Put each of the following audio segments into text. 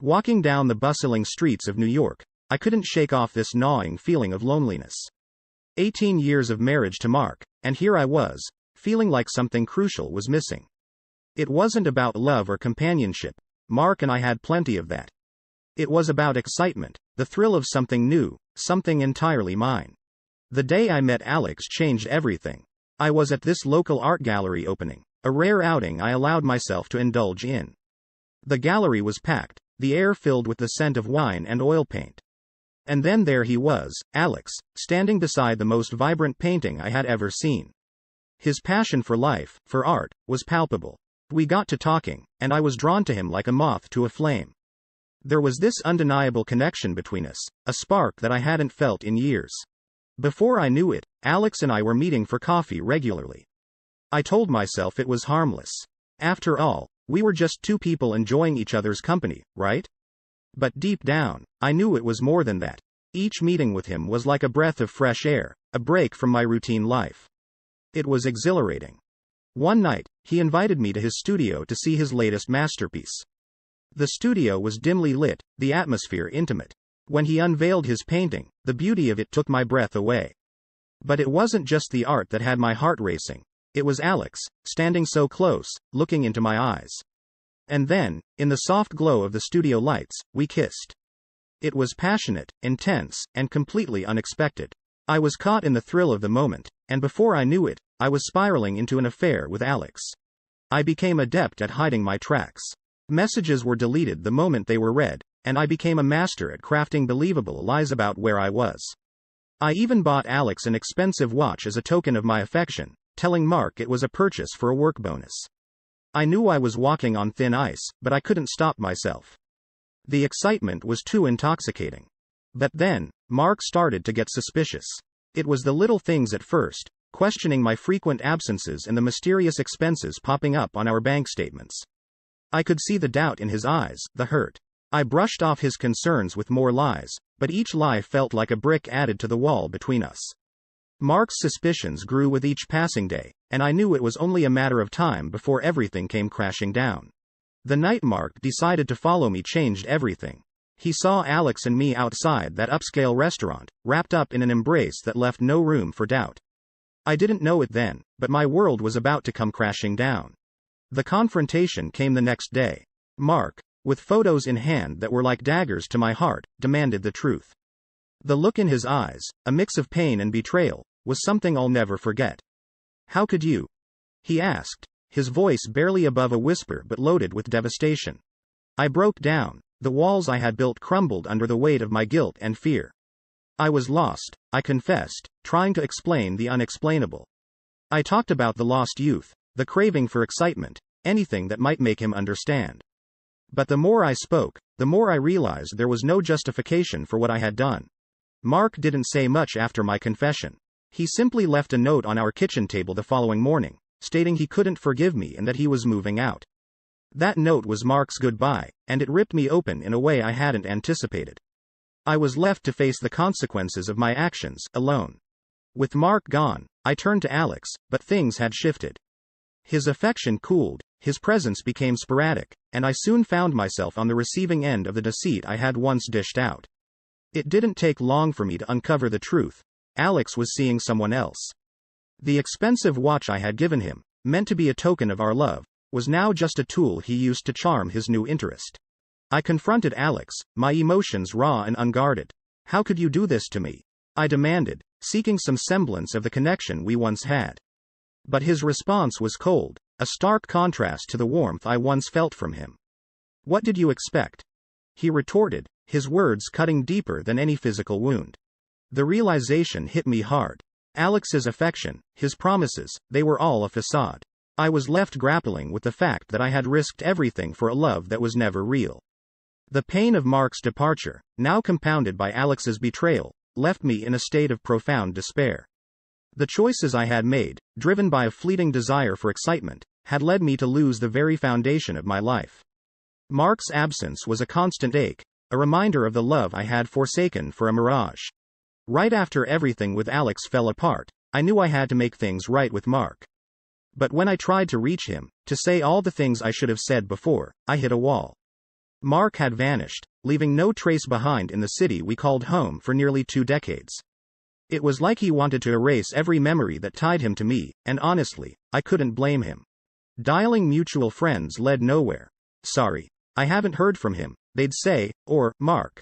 Walking down the bustling streets of New York, I couldn't shake off this gnawing feeling of loneliness. 18 years of marriage to Mark, and here I was, feeling like something crucial was missing. It wasn't about love or companionship. Mark and I had plenty of that. It was about excitement, the thrill of something new, something entirely mine. The day I met Alex changed everything. I was at this local art gallery opening, a rare outing I allowed myself to indulge in. The gallery was packed, the air filled with the scent of wine and oil paint. And then there he was, Alex, standing beside the most vibrant painting I had ever seen. His passion for life, for art, was palpable. We got to talking, and I was drawn to him like a moth to a flame. There was this undeniable connection between us, a spark that I hadn't felt in years. Before I knew it, Alex and I were meeting for coffee regularly. I told myself it was harmless. After all, we were just two people enjoying each other's company, right? But deep down, I knew it was more than that. Each meeting with him was like a breath of fresh air, a break from my routine life. It was exhilarating. One night, he invited me to his studio to see his latest masterpiece. The studio was dimly lit, the atmosphere intimate. When he unveiled his painting, the beauty of it took my breath away. But it wasn't just the art that had my heart racing. It was Alex, standing so close, looking into my eyes. And then, in the soft glow of the studio lights, we kissed. It was passionate, intense, and completely unexpected. I was caught in the thrill of the moment, and before I knew it, I was spiraling into an affair with Alex. I became adept at hiding my tracks. Messages were deleted the moment they were read, and I became a master at crafting believable lies about where I was. I even bought Alex an expensive watch as a token of my affection, telling Mark it was a purchase for a work bonus. I knew I was walking on thin ice, but I couldn't stop myself. The excitement was too intoxicating. But then, Mark started to get suspicious. It was the little things at first, questioning my frequent absences and the mysterious expenses popping up on our bank statements. I could see the doubt in his eyes, the hurt. I brushed off his concerns with more lies, but each lie felt like a brick added to the wall between us. Mark's suspicions grew with each passing day, and I knew it was only a matter of time before everything came crashing down. The night Mark decided to follow me changed everything. He saw Alex and me outside that upscale restaurant, wrapped up in an embrace that left no room for doubt. I didn't know it then, but my world was about to come crashing down. The confrontation came the next day. Mark, with photos in hand that were like daggers to my heart, demanded the truth. The look in his eyes, a mix of pain and betrayal, was something I'll never forget. "How could you?" he asked, his voice barely above a whisper but loaded with devastation. I broke down. The walls I had built crumbled under the weight of my guilt and fear. I was lost, I confessed, trying to explain the unexplainable. I talked about the lost youth, the craving for excitement, anything that might make him understand. But the more I spoke, the more I realized there was no justification for what I had done. Mark didn't say much after my confession. He simply left a note on our kitchen table the following morning, stating he couldn't forgive me and that he was moving out. That note was Mark's goodbye, and it ripped me open in a way I hadn't anticipated. I was left to face the consequences of my actions, alone. With Mark gone, I turned to Alex, but things had shifted. His affection cooled, his presence became sporadic, and I soon found myself on the receiving end of the deceit I had once dished out. It didn't take long for me to uncover the truth. Alex was seeing someone else. The expensive watch I had given him, meant to be a token of our love, was now just a tool he used to charm his new interest. I confronted Alex, my emotions raw and unguarded. "How could you do this to me?" I demanded, seeking some semblance of the connection we once had. But his response was cold, a stark contrast to the warmth I once felt from him. "What did you expect?" he retorted, his words cutting deeper than any physical wound. The realization hit me hard. Alex's affection, his promises, they were all a facade. I was left grappling with the fact that I had risked everything for a love that was never real. The pain of Mark's departure, now compounded by Alex's betrayal, left me in a state of profound despair. The choices I had made, driven by a fleeting desire for excitement, had led me to lose the very foundation of my life. Mark's absence was a constant ache, a reminder of the love I had forsaken for a mirage. Right after everything with Alex fell apart, I knew I had to make things right with Mark. But when I tried to reach him, to say all the things I should have said before, I hit a wall. Mark had vanished, leaving no trace behind in the city we called home for nearly 2 decades. It was like he wanted to erase every memory that tied him to me, and honestly, I couldn't blame him. Dialing mutual friends led nowhere. "Sorry, I haven't heard from him," they'd say, or, "Mark,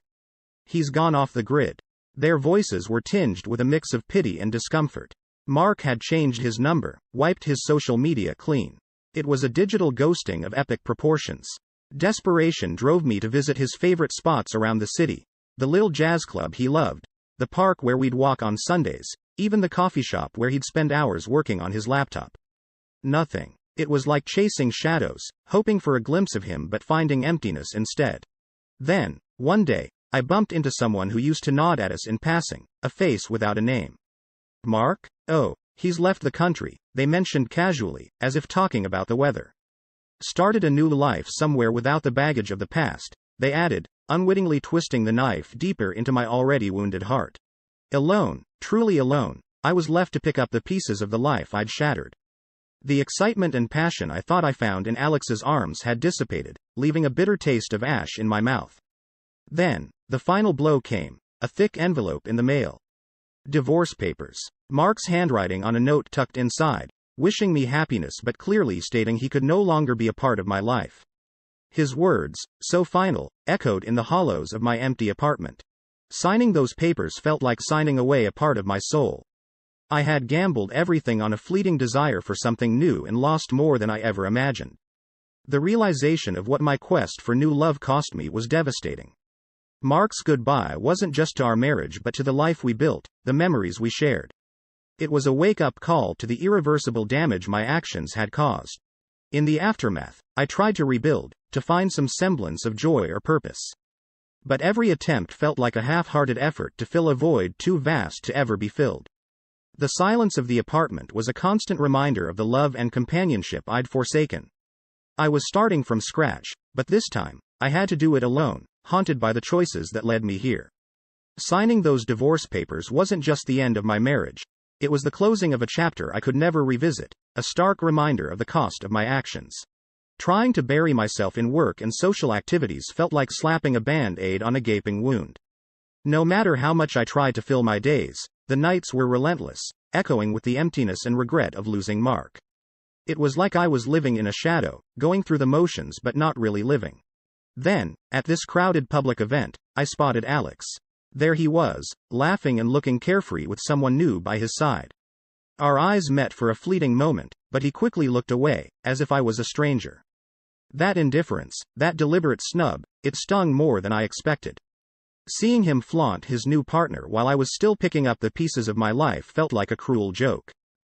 he's gone off the grid." Their voices were tinged with a mix of pity and discomfort. Mark had changed his number, wiped his social media clean. It was a digital ghosting of epic proportions. Desperation drove me to visit his favorite spots around the city, the little jazz club he loved, the park where we'd walk on Sundays, even the coffee shop where he'd spend hours working on his laptop. Nothing. It was like chasing shadows, hoping for a glimpse of him but finding emptiness instead. Then, one day, I bumped into someone who used to nod at us in passing, a face without a name. "Mark? Oh, he's left the country," they mentioned casually, as if talking about the weather. "Started a new life somewhere without the baggage of the past," they added, unwittingly twisting the knife deeper into my already wounded heart. Alone, truly alone, I was left to pick up the pieces of the life I'd shattered. The excitement and passion I thought I found in Alex's arms had dissipated, leaving a bitter taste of ash in my mouth. Then, the final blow came, a thick envelope in the mail. Divorce papers. Mark's handwriting on a note tucked inside, wishing me happiness but clearly stating he could no longer be a part of my life. His words, so final, echoed in the hollows of my empty apartment. Signing those papers felt like signing away a part of my soul. I had gambled everything on a fleeting desire for something new and lost more than I ever imagined. The realization of what my quest for new love cost me was devastating. Mark's goodbye wasn't just to our marriage but to the life we built, the memories we shared. It was a wake-up call to the irreversible damage my actions had caused. In the aftermath, I tried to rebuild, to find some semblance of joy or purpose. But every attempt felt like a half-hearted effort to fill a void too vast to ever be filled. The silence of the apartment was a constant reminder of the love and companionship I'd forsaken. I was starting from scratch, but this time, I had to do it alone, haunted by the choices that led me here. Signing those divorce papers wasn't just the end of my marriage. It was the closing of a chapter I could never revisit, a stark reminder of the cost of my actions. Trying to bury myself in work and social activities felt like slapping a band-aid on a gaping wound. No matter how much I tried to fill my days, the nights were relentless, echoing with the emptiness and regret of losing Mark. It was like I was living in a shadow, going through the motions but not really living. Then, at this crowded public event, I spotted Alex. There he was, laughing and looking carefree with someone new by his side. Our eyes met for a fleeting moment, but he quickly looked away, as if I was a stranger. That indifference, that deliberate snub, it stung more than I expected. Seeing him flaunt his new partner while I was still picking up the pieces of my life felt like a cruel joke.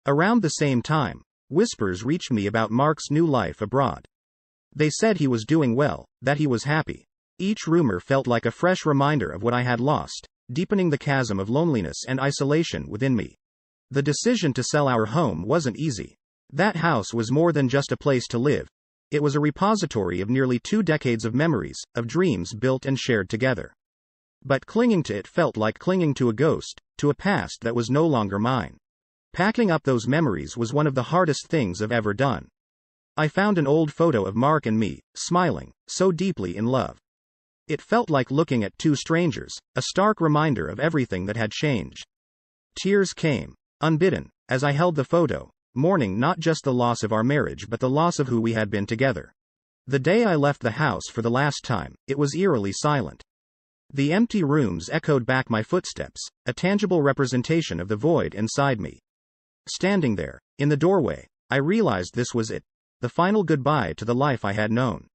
Around the same time, whispers reached me about Mark's new life abroad. They said he was doing well, that he was happy. Each rumor felt like a fresh reminder of what I had lost, deepening the chasm of loneliness and isolation within me. The decision to sell our home wasn't easy. That house was more than just a place to live. It was a repository of nearly 2 decades of memories, of dreams built and shared together. But clinging to it felt like clinging to a ghost, to a past that was no longer mine. Packing up those memories was one of the hardest things I've ever done. I found an old photo of Mark and me, smiling, so deeply in love. It felt like looking at 2 strangers, a stark reminder of everything that had changed. Tears came, unbidden, as I held the photo, mourning not just the loss of our marriage but the loss of who we had been together. The day I left the house for the last time, it was eerily silent. The empty rooms echoed back my footsteps, a tangible representation of the void inside me. Standing there, in the doorway, I realized this was it, the final goodbye to the life I had known.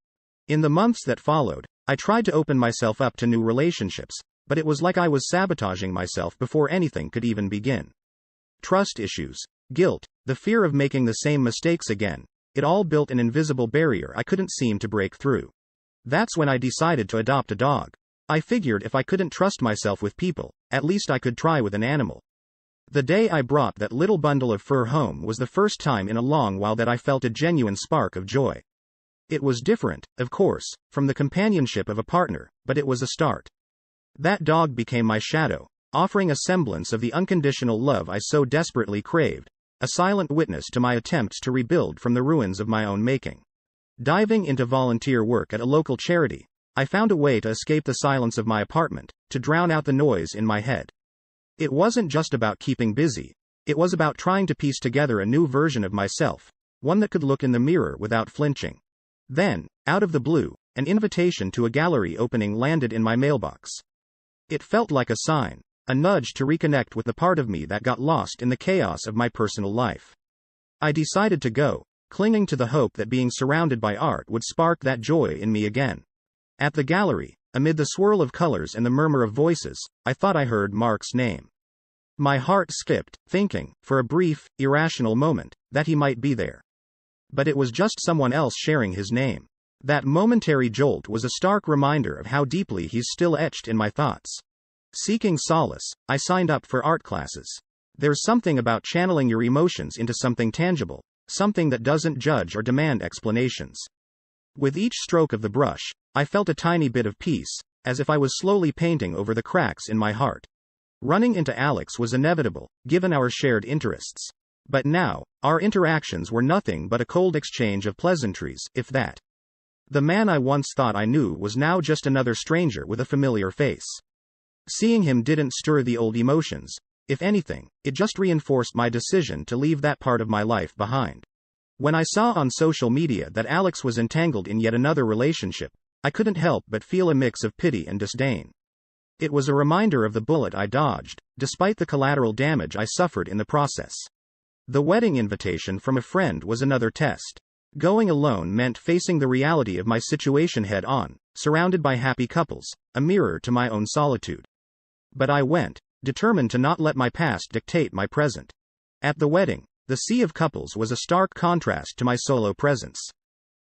In the months that followed, I tried to open myself up to new relationships, but it was like I was sabotaging myself before anything could even begin. Trust issues, guilt, the fear of making the same mistakes again, it all built an invisible barrier I couldn't seem to break through. That's when I decided to adopt a dog. I figured if I couldn't trust myself with people, at least I could try with an animal. The day I brought that little bundle of fur home was the first time in a long while that I felt a genuine spark of joy. It was different, of course, from the companionship of a partner, but it was a start. That dog became my shadow, offering a semblance of the unconditional love I so desperately craved, a silent witness to my attempts to rebuild from the ruins of my own making. Diving into volunteer work at a local charity, I found a way to escape the silence of my apartment, to drown out the noise in my head. It wasn't just about keeping busy, it was about trying to piece together a new version of myself, one that could look in the mirror without flinching. Then, out of the blue, an invitation to a gallery opening landed in my mailbox. It felt like a sign, a nudge to reconnect with the part of me that got lost in the chaos of my personal life. I decided to go, clinging to the hope that being surrounded by art would spark that joy in me again. At the gallery, amid the swirl of colors and the murmur of voices, I thought I heard Mark's name. My heart skipped, thinking, for a brief, irrational moment, that he might be there. But it was just someone else sharing his name. That momentary jolt was a stark reminder of how deeply he's still etched in my thoughts. Seeking solace, I signed up for art classes. There's something about channeling your emotions into something tangible, something that doesn't judge or demand explanations. With each stroke of the brush, I felt a tiny bit of peace, as if I was slowly painting over the cracks in my heart. Running into Alex was inevitable, given our shared interests. But now, our interactions were nothing but a cold exchange of pleasantries, if that. The man I once thought I knew was now just another stranger with a familiar face. Seeing him didn't stir the old emotions. If anything, it just reinforced my decision to leave that part of my life behind. When I saw on social media that Alex was entangled in yet another relationship, I couldn't help but feel a mix of pity and disdain. It was a reminder of the bullet I dodged, despite the collateral damage I suffered in the process. The wedding invitation from a friend was another test. Going alone meant facing the reality of my situation head on, surrounded by happy couples, a mirror to my own solitude. But I went, determined to not let my past dictate my present. At the wedding, the sea of couples was a stark contrast to my solo presence.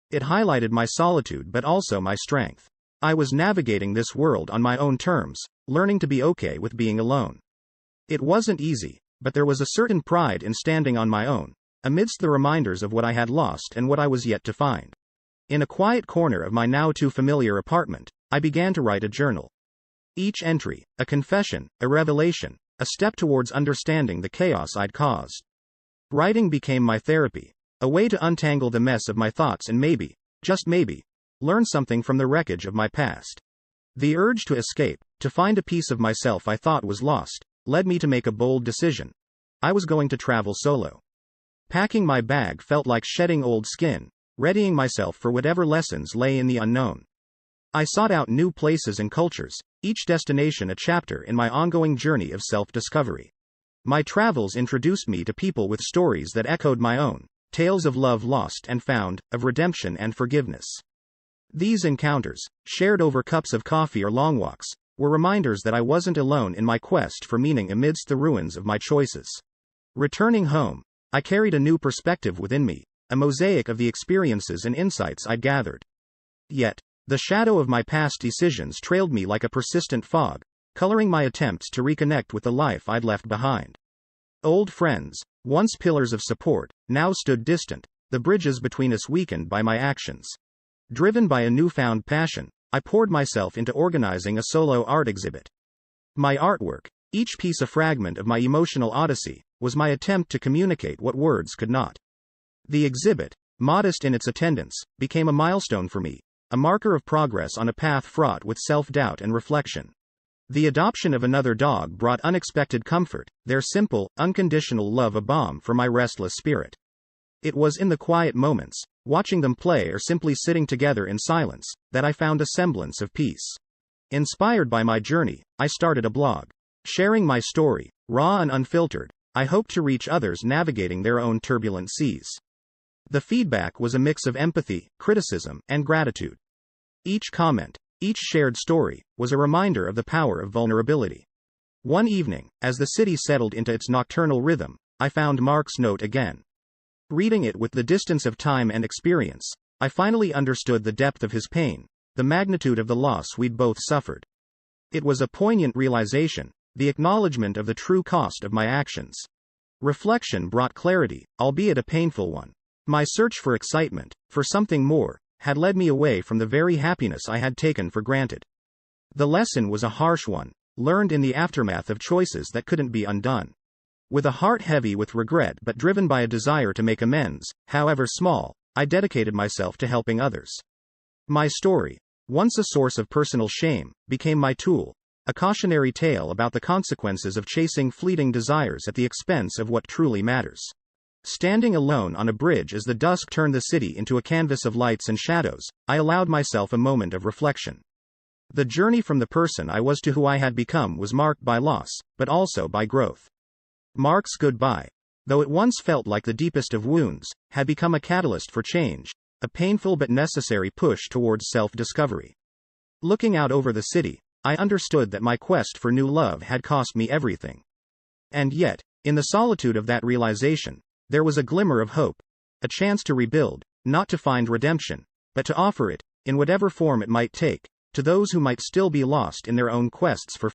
It highlighted my solitude but also my strength. I was navigating this world on my own terms, learning to be okay with being alone. It wasn't easy, but there was a certain pride in standing on my own, amidst the reminders of what I had lost and what I was yet to find. In a quiet corner of my now too familiar apartment, I began to write a journal. Each entry, a confession, a revelation, a step towards understanding the chaos I'd caused. Writing became my therapy, a way to untangle the mess of my thoughts and maybe, just maybe, learn something from the wreckage of my past. The urge to escape, to find a piece of myself I thought was lost, led me to make a bold decision. I was going to travel solo. Packing my bag felt like shedding old skin, readying myself for whatever lessons lay in the unknown. I sought out new places and cultures, each destination a chapter in my ongoing journey of self-discovery. My travels introduced me to people with stories that echoed my own, tales of love lost and found, of redemption and forgiveness. These encounters, shared over cups of coffee or long walks, were reminders that I wasn't alone in my quest for meaning amidst the ruins of my choices. Returning home, I carried a new perspective within me, a mosaic of the experiences and insights I'd gathered. Yet, the shadow of my past decisions trailed me like a persistent fog, coloring my attempts to reconnect with the life I'd left behind. Old friends, once pillars of support, now stood distant, the bridges between us weakened by my actions. Driven by a newfound passion, I poured myself into organizing a solo art exhibit. My artwork, each piece a fragment of my emotional odyssey, was my attempt to communicate what words could not. The exhibit, modest in its attendance, became a milestone for me, a marker of progress on a path fraught with self-doubt and reflection. The adoption of another dog brought unexpected comfort, their simple, unconditional love a balm for my restless spirit. It was in the quiet moments, watching them play or simply sitting together in silence, that I found a semblance of peace. Inspired by my journey, I started a blog. Sharing my story, raw and unfiltered, I hoped to reach others navigating their own turbulent seas. The feedback was a mix of empathy, criticism, and gratitude. Each comment, each shared story, was a reminder of the power of vulnerability. One evening, as the city settled into its nocturnal rhythm, I found Mark's note again. Reading it with the distance of time and experience, I finally understood the depth of his pain, the magnitude of the loss we'd both suffered. It was a poignant realization, the acknowledgement of the true cost of my actions. Reflection brought clarity, albeit a painful one. My search for excitement, for something more, had led me away from the very happiness I had taken for granted. The lesson was a harsh one, learned in the aftermath of choices that couldn't be undone. With a heart heavy with regret but driven by a desire to make amends, however small, I dedicated myself to helping others. My story, once a source of personal shame, became my tool, a cautionary tale about the consequences of chasing fleeting desires at the expense of what truly matters. Standing alone on a bridge as the dusk turned the city into a canvas of lights and shadows, I allowed myself a moment of reflection. The journey from the person I was to who I had become was marked by loss, but also by growth. Mark's goodbye, though it once felt like the deepest of wounds, had become a catalyst for change, a painful but necessary push towards self-discovery. Looking out over the city, I understood that my quest for new love had cost me everything. And yet, in the solitude of that realization, there was a glimmer of hope, a chance to rebuild, not to find redemption, but to offer it, in whatever form it might take, to those who might still be lost in their own quests for